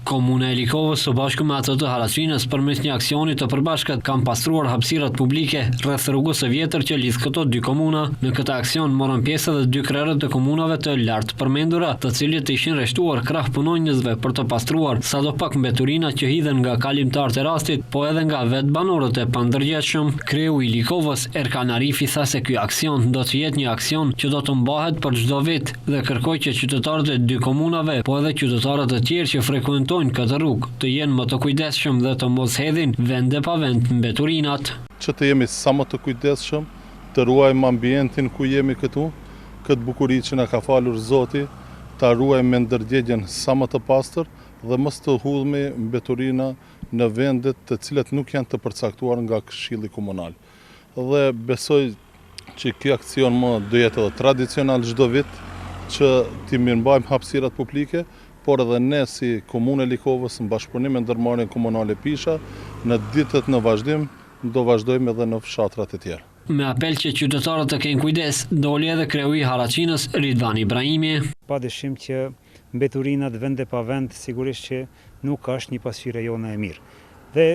Komuna e Likovës së bashku me atë të Haraçinës përmes një aksioni të përbashkët kanë pastruar hapësirat publike rreth rrugës së vjetër që lidh këto dy komuna. Në këtë aksion morën pjesë edhe dy krerët të komunave të lartë përmendura, të cilët ishin rreshtuar krah punonjësve për të pastruar sadopak mbeturina që hidhen nga kalimtarët e rastit, po edhe nga vetë banorët e pandërgjegjshëm. Kreu i Likovës Erkan Arifi tha se ky aksion do të jetë një aksion që do të mbahet për çdo vit dhe kërkoi që qytetarët e dy komunave, po edhe qytetarët e tjerë që frekuentojnë këtë rrugë të jenë më të kujdesshëm dhe të mos hedhin vende pa vend mbeturinat. Që të jemi sa më të kujdesshëm, të ruajmë ambientin ku jemi këtu, këtë bukuri që na ka falur Zoti, ta ruajmë me ndërgjegjen sa më të pastër dhe mos të hudhmi mbeturina në vendet të cilat nuk janë të përcaktuar nga Këshilli Komunal. Dhe besoj që ky aksion më do jetë edhe tradicional çdo vit që të mirëmbajmë hapësirat publike, por edhe ne si Komunë e Likovës në bashkëpunim me Ndërmarrjen Komunale Pisha, në ditët në vazhdim do vazhdojmë edhe në fshatrat e tjera. Me apel që qytetarët të kenë kujdes, doli edhe kreu i Haraçinës Ridvan Ibrahimi. Padyshim që mbeturinat vende pa vend sigurisht që nuk është një pasqyrë jone e mirë. Dhe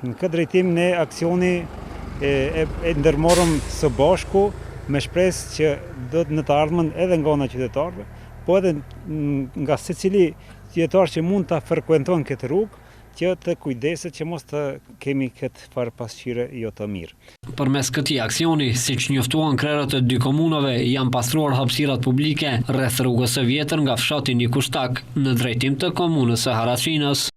në këtë drejtim ne aksioni e ndërmorëm së bashku me shpresë që do të në të ardhmen edhe nga ana e qytetarëve, po edhe nga secili qytetar që mund ta frekuenton këtë rrugë, që të kujdeset që mos të kemi këtë farë pasqyre jo të mirë. Përmes këtij aksioni, siç njoftuan krerët e dy komunave, janë pastruar hapësirat publike rreth rrugës së vjetër nga fshati Nikushtak në drejtim të komunës së Haraçinës.